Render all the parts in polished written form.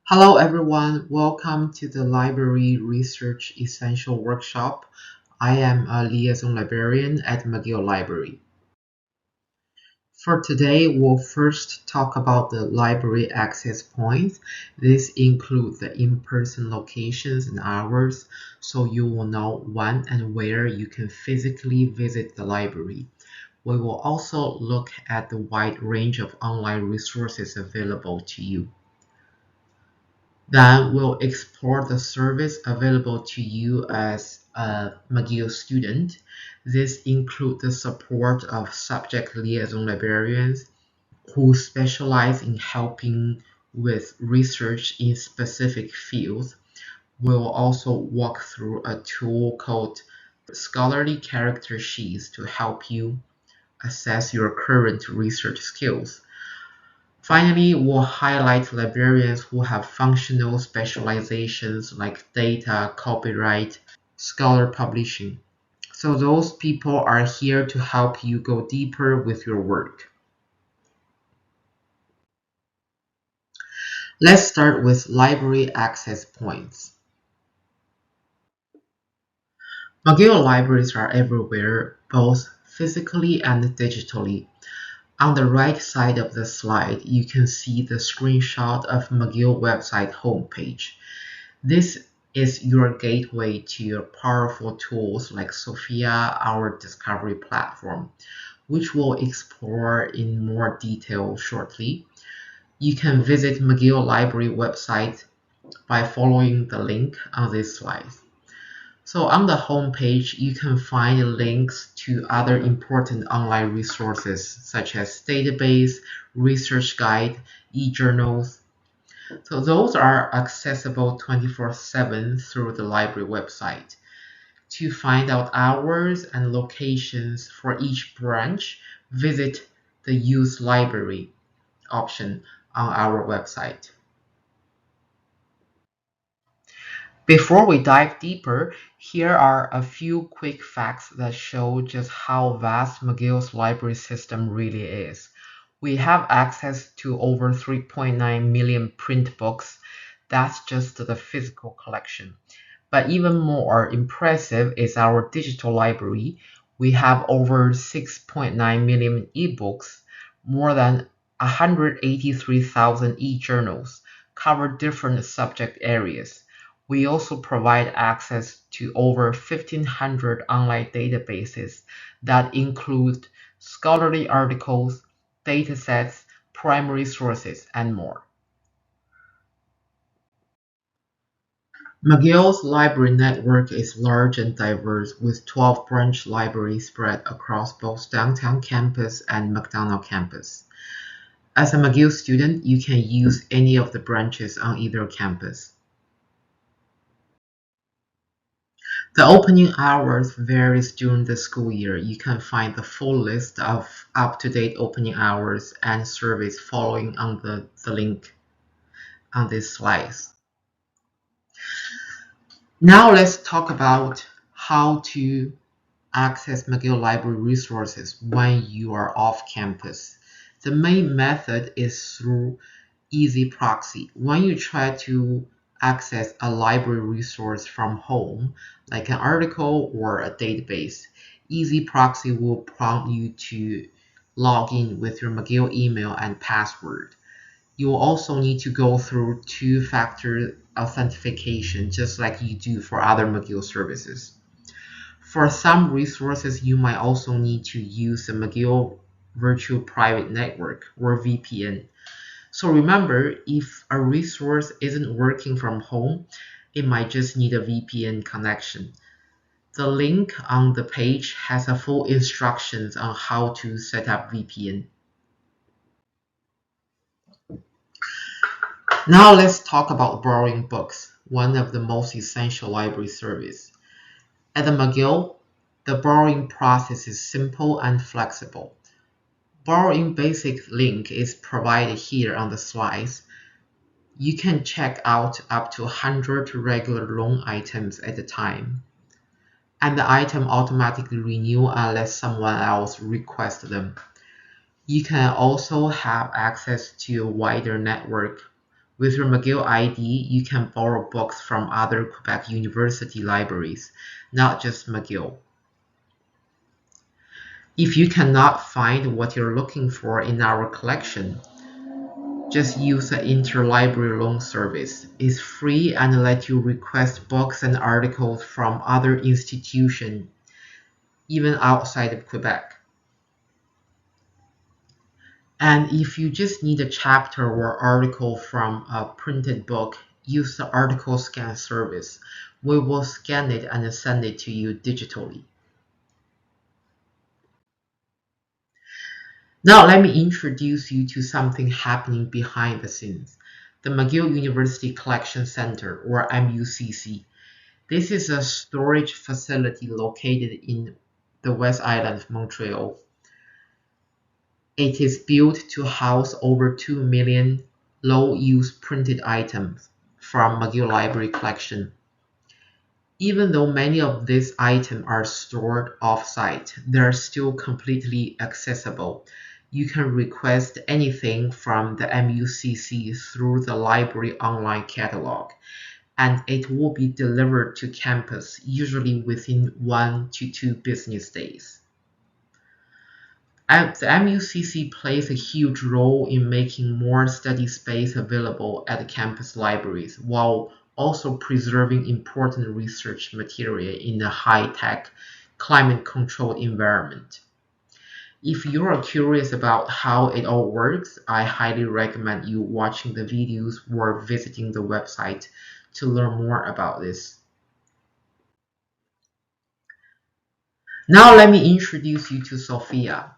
Hello everyone, welcome to the Library Research Essential Workshop. I am a liaison librarian at McGill Library. For today, we'll first talk about the library access points. This includes the in-person locations and hours, so you will know when and where you can physically visit the library. We will also look at the wide range of online resources available to you. Then we'll explore the service available to you as a McGill student. This includes the support of subject liaison librarians who specialize in helping with research in specific fields. We'll also walk through a tool called Scholarly Character Sheets to help you assess your current research skills. Finally, we'll highlight librarians who have functional specializations like data, copyright, scholar publishing. So those people are here to help you go deeper with your work. Let's start with library access points. McGill libraries are everywhere, both physically and digitally. On the right side of the slide, you can see the screenshot of McGill website homepage. This is your gateway to your powerful tools like Sophia, our discovery platform, which we'll explore in more detail shortly. You can visit McGill Library website by following the link on this slide. So on the home page, you can find links to other important online resources such as database, research guide, e-journals. So those are accessible 24/7 through the library website. To find out hours and locations for each branch, visit the Use Library option on our website. Before we dive deeper, here are a few quick facts that show just how vast McGill's library system really is. We have access to over 3.9 million print books. That's just the physical collection. But even more impressive is our digital library. We have over 6.9 million ebooks, more than 183,000 e-journals, cover different subject areas. We also provide access to over 1,500 online databases that include scholarly articles, datasets, primary sources, and more. McGill's library network is large and diverse, with 12 branch libraries spread across both downtown campus and McDonald campus. As a McGill student, you can use any of the branches on either campus. The opening hours varies during the school year. You can find the full list of up-to-date opening hours and surveys following on the link on this slide. Now let's talk about how to access McGill Library resources when you are off campus. The main method is through Easy Proxy. When you try to access a library resource from home, like an article or a database, Easy Proxy will prompt you to log in with your McGill email and password. You will also need to go through two-factor authentication, just like you do for other McGill services. For some resources, you might also need to use the McGill Virtual Private Network, or VPN. So remember, if a resource isn't working from home, it might just need a VPN connection. The link on the page has a full instructions on how to set up VPN. Now let's talk about borrowing books, one of the most essential library service. At the McGill, the borrowing process is simple and flexible. Borrowing basic link is provided here on the slides. You can check out up to 100 regular loan items at a time, and the item automatically renew unless someone else requests them. You can also have access to a wider network With your McGill ID, you can borrow books from other Quebec University libraries, not just McGill. If you cannot find what you're looking for in our collection, just use the interlibrary loan service. It's free and lets you request books and articles from other institutions, even outside of Quebec. And if you just need a chapter or article from a printed book, use the article scan service. We will scan it and send it to you digitally. Now let me introduce you to something happening behind the scenes. The McGill University Collection Center, or MUCC. This is a storage facility located in the West Island of Montreal. It is built to house over 2 million low-use printed items from McGill Library collection. Even though many of these items are stored off-site, they are still completely accessible. You can request anything from the MUCC through the library online catalog, and it will be delivered to campus, usually within 1 to 2 business days. The MUCC plays a huge role in making more study space available at campus libraries, while also preserving important research material in a high-tech, climate-controlled environment. If you are curious about how it all works, I highly recommend you watching the videos or visiting the website to learn more about this. Now let me introduce you to Sophia,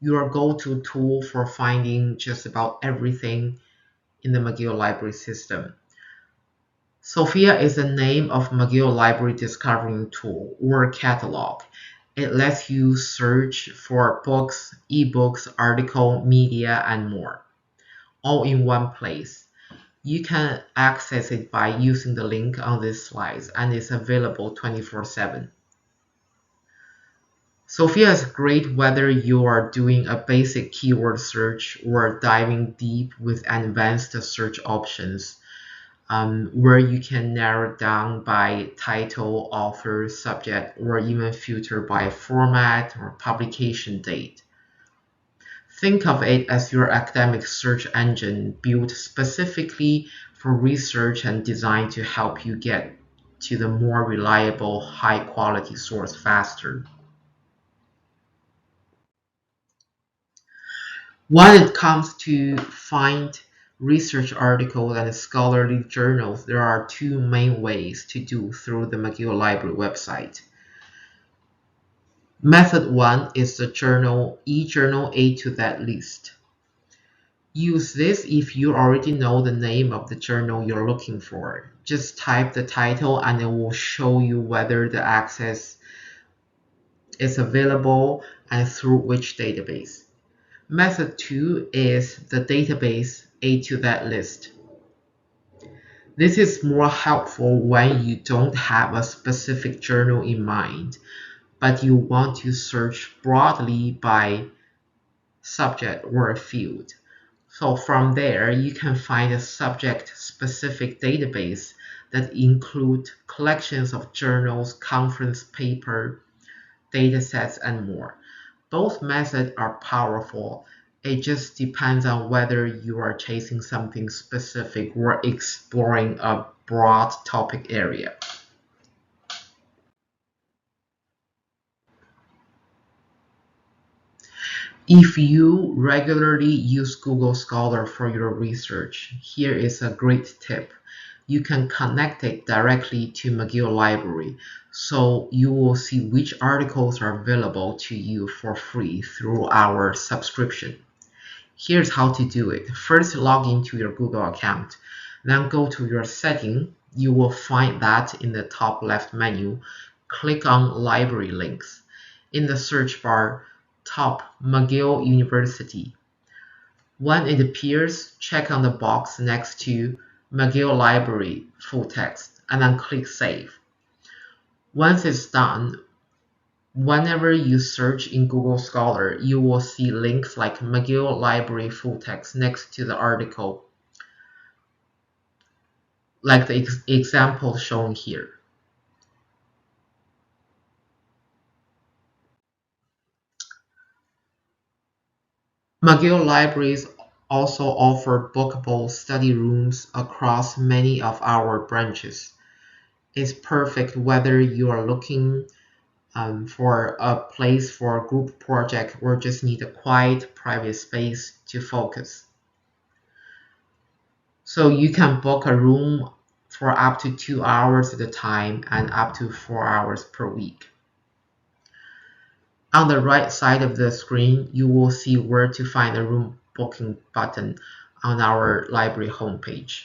your go-to tool for finding just about everything in the McGill Library system. Sophia is the name of McGill Library Discovering Tool or catalog. It lets you search for books, ebooks, article, media, and more, all in one place. You can access it by using the link on this slide, and it's available 24/7. Sophia is great whether you are doing a basic keyword search or diving deep with advanced search options, where you can narrow down by title, author, subject, or even filter by format or publication date. Think of it as your academic search engine built specifically for research and designed to help you get to the more reliable, high-quality source faster. When it comes to find research articles and scholarly journals, there are two main ways to do through the McGill Library website. Method 1 is the eJournal A to that list. Use this if you already know the name of the journal you're looking for. Just type the title and it will show you whether the access is available and through which database. Method 2 is the database A to that list. This is more helpful when you don't have a specific journal in mind, but you want to search broadly by subject or field. So from there, you can find a subject-specific database that include collections of journals, conference paper, datasets, and more. Both methods are powerful. It just depends on whether you are chasing something specific or exploring a broad topic area. If you regularly use Google Scholar for your research, here is a great tip. You can connect it directly to McGill Library, so you will see which articles are available to you for free through our subscription. Here's how to do it. First, log into your Google account. Then go to your setting. You will find that in the top left menu. Click on Library Links. In the search bar, type McGill University. When it appears, check on the box next to McGill Library full text, and then click Save. Once it's done, whenever you search in Google Scholar, you will see links like McGill Library full text next to the article. like the example shown here. McGill libraries also offer bookable study rooms across many of our branches. It's perfect whether you are looking for a place for a group project or just need a quiet, private space to focus. So you can book a room for up to 2 hours at a time and up to 4 hours per week. On the right side of the screen, you will see where to find the room booking button on our library homepage.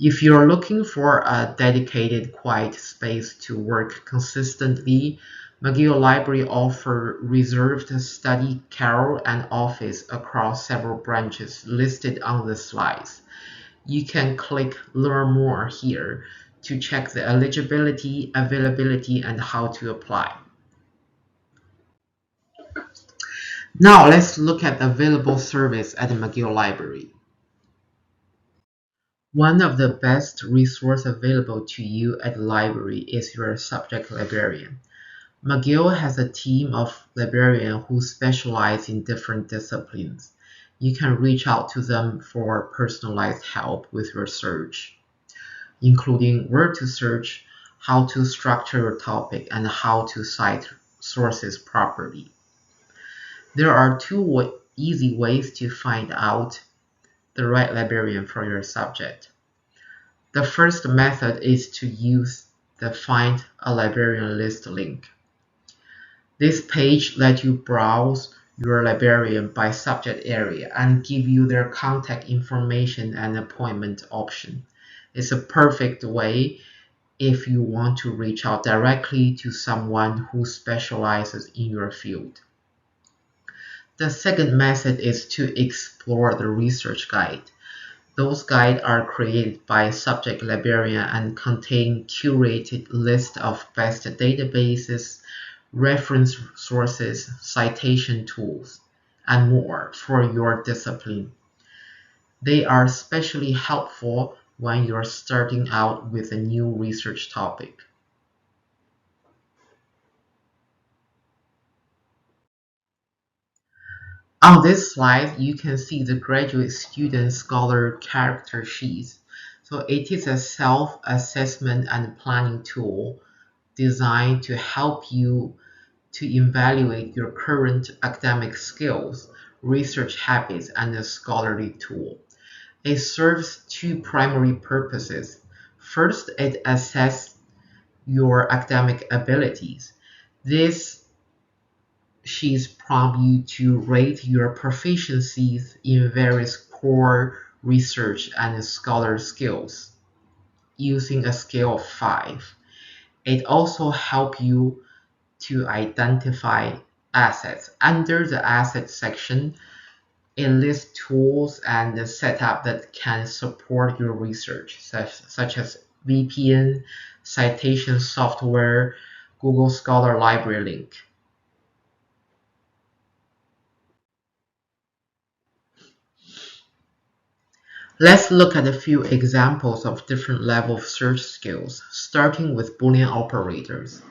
If you're looking for a dedicated, quiet space to work consistently, McGill Library offers reserved study, carrel, and office across several branches listed on the slides. You can click Learn More here to check the eligibility, availability, and how to apply. Now let's look at available service at the McGill Library. One of the best resources available to you at the library is your subject librarian. McGill has a team of librarians who specialize in different disciplines. You can reach out to them for personalized help with your search, including where to search, how to structure your topic, and how to cite sources properly. There are two easy ways to find out the right librarian for your subject. The first method is to use the Find a Librarian list link. This page lets you browse your librarian by subject area and give you their contact information and appointment option. It's a perfect way if you want to reach out directly to someone who specializes in your field. The second method is to explore the research guide. Those guides are created by subject librarian and contain curated list of best databases, reference sources, citation tools, and more for your discipline. They are especially helpful when you're starting out with a new research topic. On this slide, you can see the graduate student scholar character sheet. So it is a self-assessment and planning tool designed to help you to evaluate your current academic skills, research habits, and a scholarly tool. It serves two primary purposes. First, it assesses your academic abilities. This sheets prompt you to rate your proficiencies in various core research and scholar skills using a scale of 5. It also helps you to identify assets. Under the Assets section, it lists tools and setup that can support your research, such as VPN, citation software, Google Scholar Library link. Let's look at a few examples of different level of search skills, starting with Boolean operators.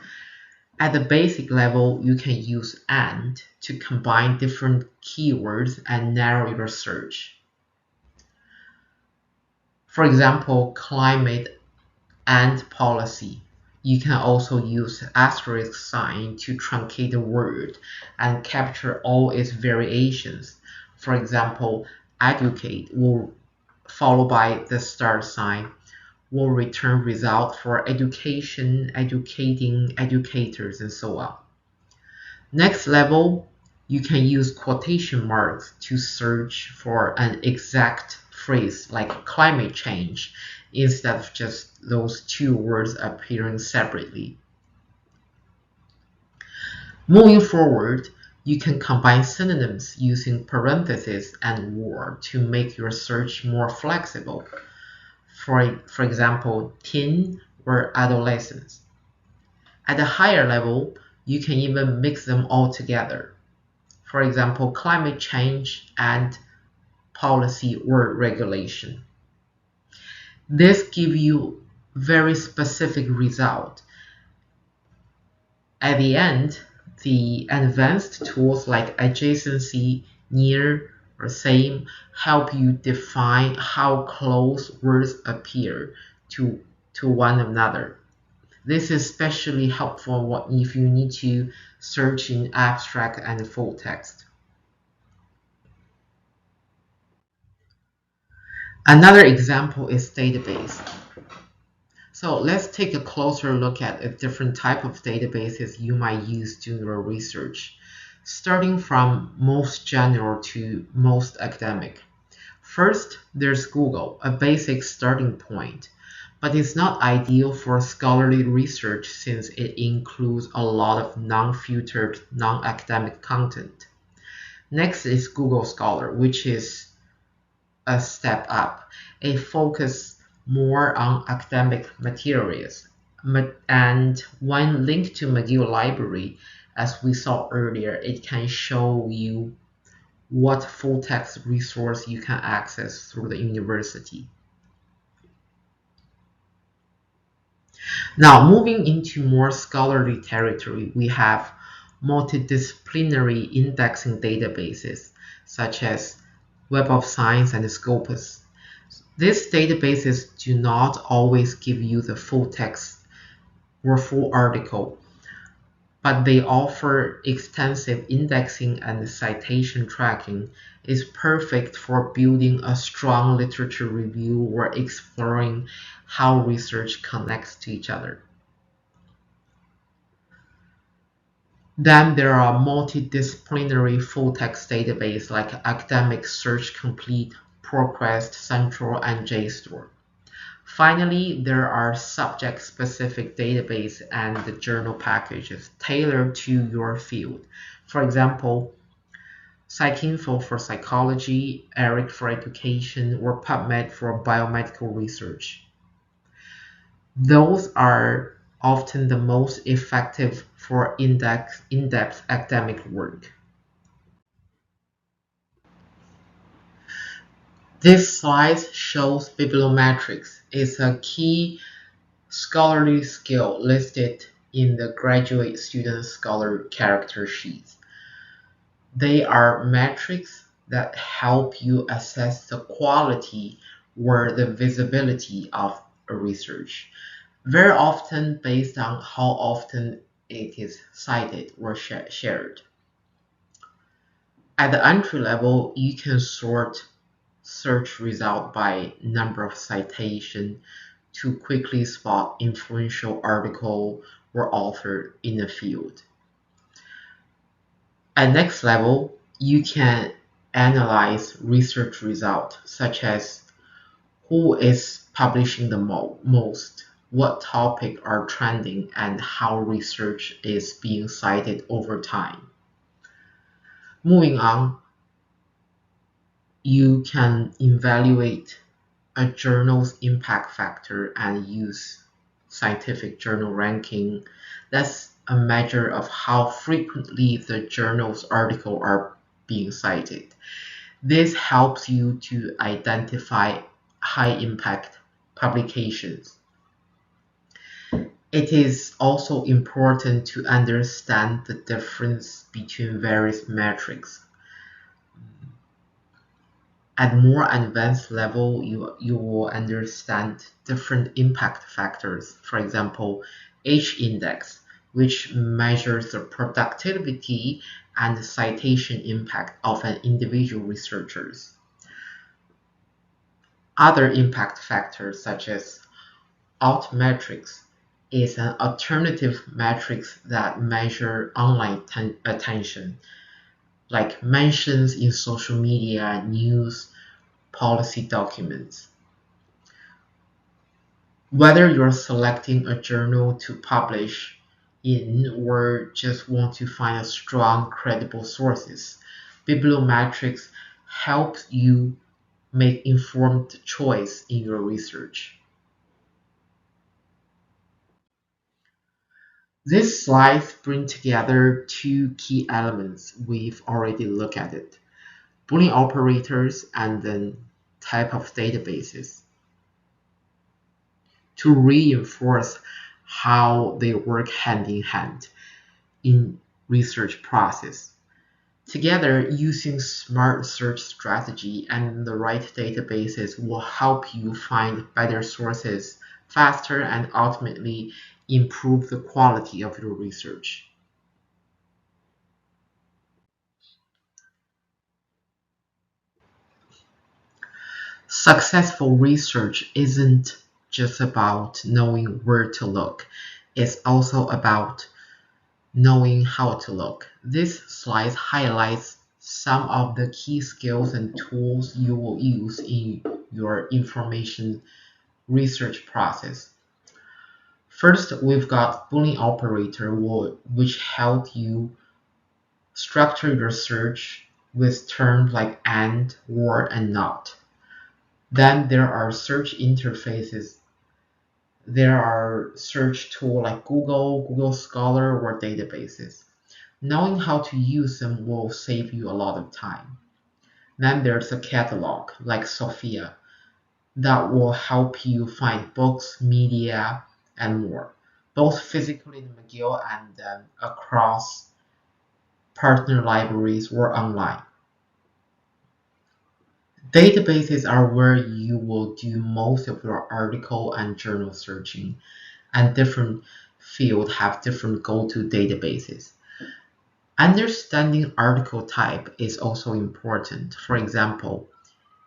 At the basic level, you can use AND to combine different keywords and narrow your search. For example, climate and policy. You can also use asterisk sign to truncate a word and capture all its variations. For example, educate will followed by the star sign will return result for education, educating, educators, and so on. Next level, you can use quotation marks to search for an exact phrase like climate change instead of just those two words appearing separately. Moving forward, you can combine synonyms using parentheses and or to make your search more flexible. For example, teen or adolescents. At a higher level, you can even mix them all together. For example, climate change and policy or regulation. This gives you very specific result. At the end, the advanced tools like adjacency, near, or same help you define how close words appear to one another. This is especially helpful if you need to search in abstract and full text. Another example is database. So let's take a closer look at a different type of databases you might use during your research, starting from most general to most academic. First, there's Google, a basic starting point, but it's not ideal for scholarly research since it includes a lot of non-filtered, non-academic content. Next is Google Scholar, which is a step up. It focuses more on academic materials. And when linked to McGill Library, as we saw earlier, it can show you what full-text resource you can access through the university. Now, moving into more scholarly territory, we have multidisciplinary indexing databases, such as Web of Science and Scopus. These databases do not always give you the full text or full article, but they offer extensive indexing and citation tracking. Is perfect for building a strong literature review or exploring how research connects to each other. Then there are multidisciplinary full-text databases like Academic Search Complete, ProQuest, Central, and JSTOR. Finally, there are subject-specific databases and the journal packages tailored to your field. For example, PsycInfo for psychology, ERIC for education, or PubMed for biomedical research. Those are often the most effective for in-depth academic work. This slide shows bibliometrics. It's a key scholarly skill listed in the graduate student scholar character sheets. They are metrics that help you assess the quality or the visibility of a research, very often based on how often it is cited or shared. At the entry level, you can sort search result by number of citation to quickly spot influential article or author in the field. At next level, you can analyze research results such as who is publishing the most, what topics are trending, and how research is being cited over time. Moving on, you can evaluate a journal's impact factor and use scientific journal ranking. That's a measure of how frequently the journal's articles are being cited. This helps you to identify high impact publications. It is also important to understand the difference between various metrics. At more advanced level, you will understand different impact factors. For example, H-index, which measures the productivity and citation impact of an individual researchers. Other impact factors such as altmetrics is an alternative metrics that measure online attention, like mentions in social media, news, policy documents. Whether you're selecting a journal to publish in or just want to find a strong, credible sources, bibliometrics helps you make informed choice in your research. These slides bring together two key elements we've already looked at it: Boolean operators and then type of databases. to reinforce how they work hand in hand in research process. Together, using smart search strategy and the right databases will help you find better sources faster and ultimately improve the quality of your research. Successful research isn't just about knowing where to look, it's also about knowing how to look. This slide highlights some of the key skills and tools you will use in your information research process. First, we've got Boolean operator, which help you structure your search with terms like and, or, and not. Then there are search interfaces. There are search tools like Google, Google Scholar, or databases. Knowing how to use them will save you a lot of time. Then there's a catalog like Sophia that will help you find books, media, and more, both physically in McGill and across partner libraries or online. Databases are where you will do most of your article and journal searching, and different fields have different go-to databases. Understanding article type is also important. For example,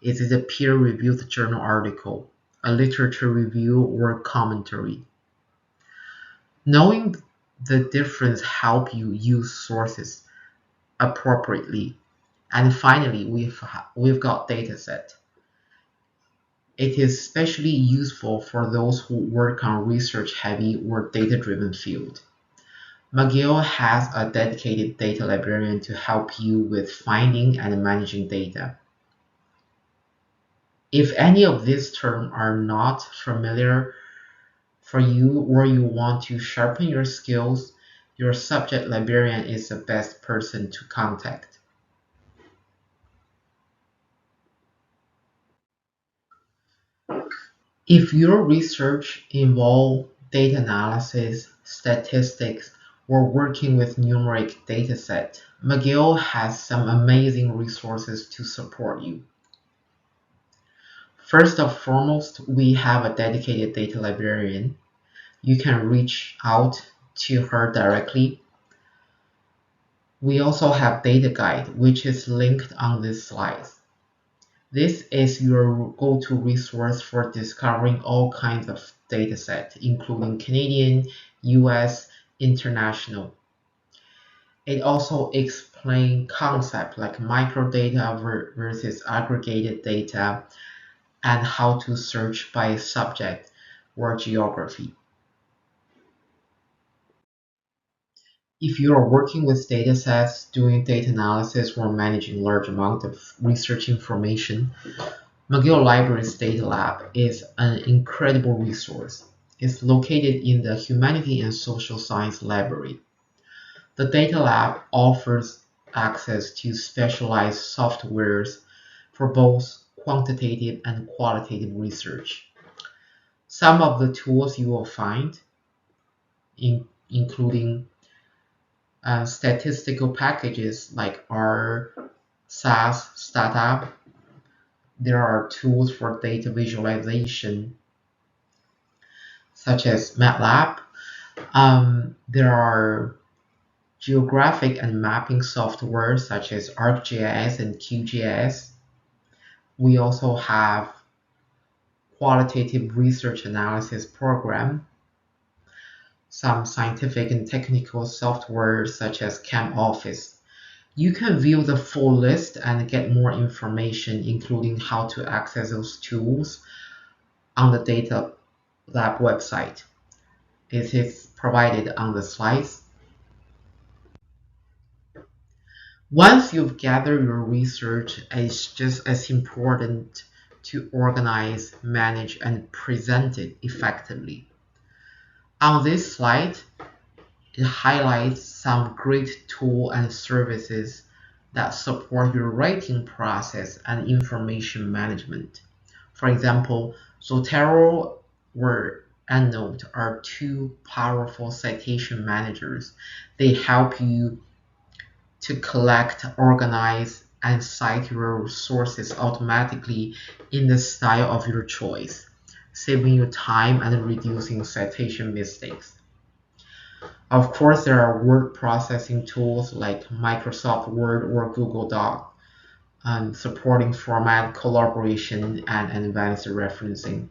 is it a peer-reviewed journal article, a literature review, or commentary? Knowing the difference help you use sources appropriately. And finally, we've got dataset. It is especially useful for those who work on research-heavy or data-driven field. McGill has a dedicated data librarian to help you with finding and managing data. If any of these terms are not familiar for you or you want to sharpen your skills, your subject librarian is the best person to contact. If your research involves data analysis, statistics, or working with numeric dataset, McGill has some amazing resources to support you. First and foremost, we have a dedicated data librarian. You can reach out to her directly. We also have Data Guide, which is linked on this slide. This is your go-to resource for discovering all kinds of datasets, including Canadian, US, international. It also explains concepts like microdata versus aggregated data and how to search by subject or geography. If you are working with datasets, doing data analysis, or managing large amounts of research information, McGill Library's Data Lab is an incredible resource. It's located in the Humanity and Social Science Library. The Data Lab offers access to specialized softwares for both quantitative and qualitative research. Some of the tools you will find, including statistical packages like R, SAS, Startup. There are tools for data visualization such as MATLAB. There are geographic and mapping software such as ArcGIS and QGIS. We also have qualitative research analysis program, some scientific and technical software such as ChemOffice. You can view the full list and get more information, including how to access those tools, on the Data Lab website. It is provided on the slides. Once you've gathered your research, it's just as important to organize, manage, and present it effectively. On this slide, it highlights some great tools and services that support your writing process and information management. For example, Zotero or EndNote are two powerful citation managers. They help you to collect, organize, and cite your sources automatically in the style of your choice, saving you time and reducing citation mistakes. Of course, there are word processing tools like Microsoft Word or Google Doc, supporting format collaboration and advanced referencing.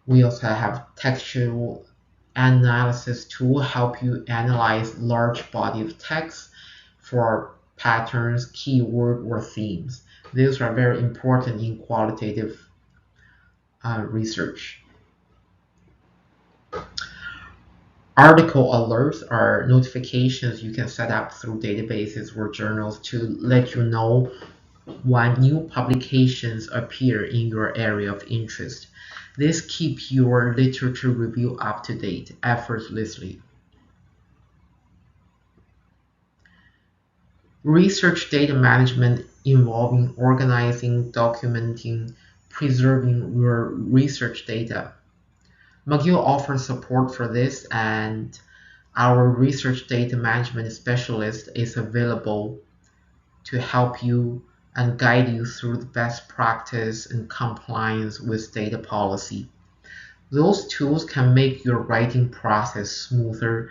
We also have textual analysis tool help you analyze large body of text for patterns, keyword, or themes. These are very important in qualitative research. Article alerts are notifications you can set up through databases or journals to let you know when new publications appear in your area of interest. This keeps your literature review up to date effortlessly. Research data management involving organizing, documenting, preserving your research data. McGill offers support for this, and our research data management specialist is available to help you and guide you through the best practice and compliance with data policy. Those tools can make your writing process smoother,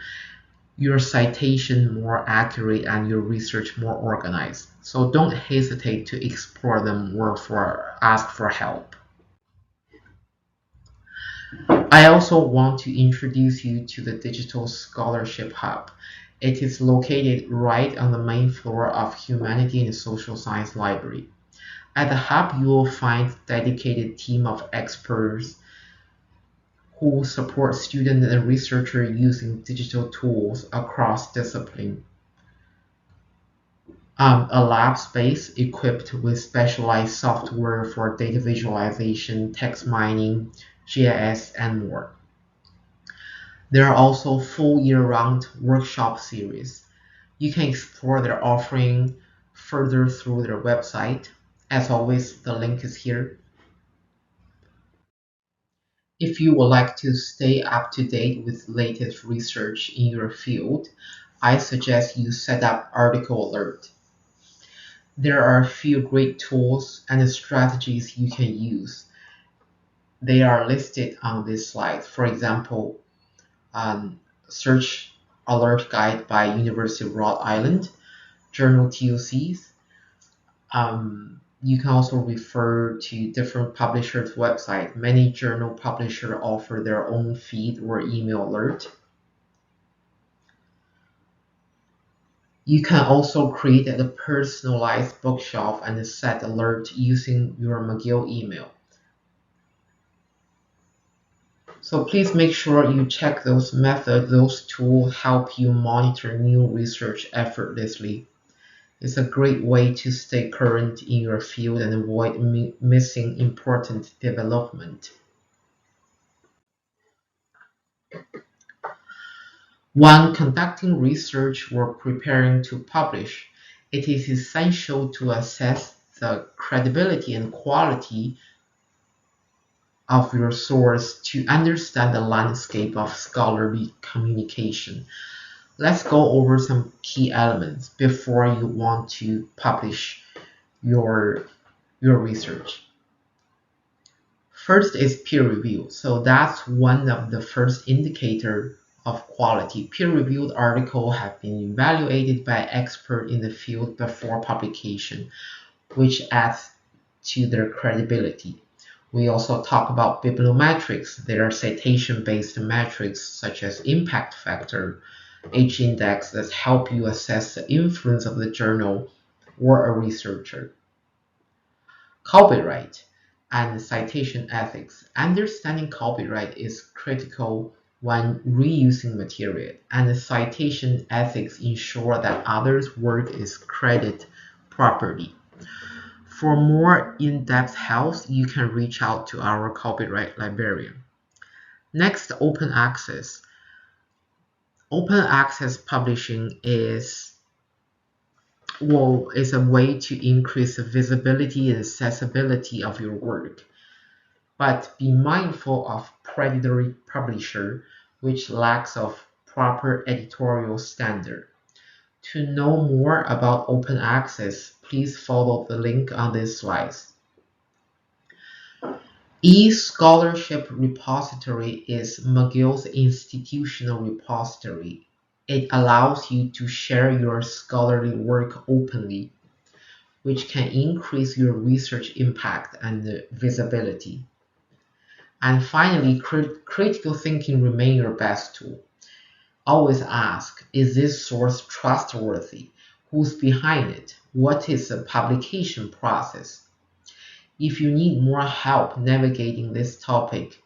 your citation more accurate, and your research more organized. So don't hesitate to explore them or ask for help. I also want to introduce you to the Digital Scholarship Hub. It is located right on the main floor of Humanity and Social Science Library. At the hub, you will find a dedicated team of experts who support students and researchers using digital tools across disciplines. A lab space equipped with specialized software for data visualization, text mining, GIS, and more. There are also full year-round workshop series. You can explore their offering further through their website. As always, the link is here. If you would like to stay up to date with latest research in your field, I suggest you set up Article Alert. There are a few great tools and strategies you can use. They are listed on this slide. For example, Search Alert Guide by University of Rhode Island, Journal TOCs. You can also refer to different publishers' websites. Many journal publishers offer their own feed or email alert. You can also create a personalized bookshelf and set alerts using your McGill email. So please make sure you check those methods. Those tools help you monitor new research effortlessly. It's a great way to stay current in your field and avoid missing important development. When conducting research or preparing to publish, it is essential to assess the credibility and quality of your source to understand the landscape of scholarly communication. Let's go over some key elements before you want to publish your research. First is peer review. So that's one of the first indicator of quality. Peer-reviewed articles have been evaluated by experts in the field before publication, which adds to their credibility. We also talk about bibliometrics. There are citation-based metrics such as impact factor, H-index that help you assess the influence of the journal or a researcher. Copyright and citation ethics. Understanding copyright is critical when reusing material, and citation ethics ensure that others' work is credited properly. For more in-depth help, you can reach out to our copyright librarian. Next, open access. Open access publishing is a way to increase the visibility and accessibility of your work. but be mindful of predatory publisher which lacks of proper editorial standard. To know more about open access, please follow the link on this slide. E-Scholarship Repository is McGill's institutional repository. It allows you to share your scholarly work openly, which can increase your research impact and visibility. And finally, critical thinking remains your best tool. Always ask, is this source trustworthy? Who's behind it? What is the publication process? If you need more help navigating this topic,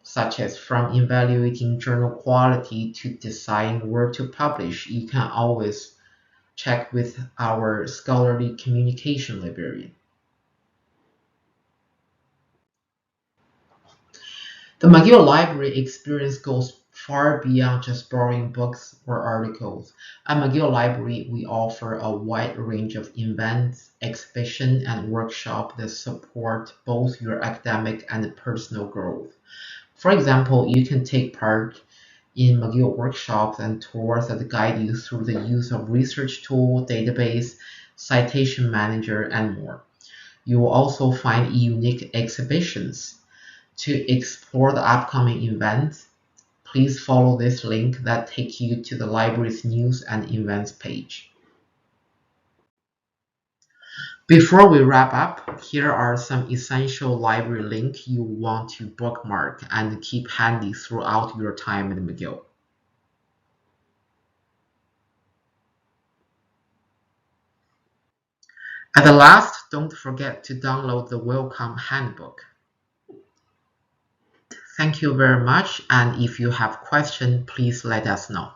such as from evaluating journal quality to deciding where to publish, you can always check with our scholarly communication librarian. The McGill Library experience goes far beyond just borrowing books or articles. At McGill Library, we offer a wide range of events, exhibitions, and workshops that support both your academic and personal growth. For example, you can take part in McGill workshops and tours that guide you through the use of research tool, database, citation manager, and more. You will also find unique exhibitions. To explore the upcoming events, please follow this link that takes you to the library's news and events page. Before we wrap up, here are some essential library links you want to bookmark and keep handy throughout your time at McGill. At the last, don't forget to download the Welcome Handbook. Thank you very much, and if you have questions, please let us know.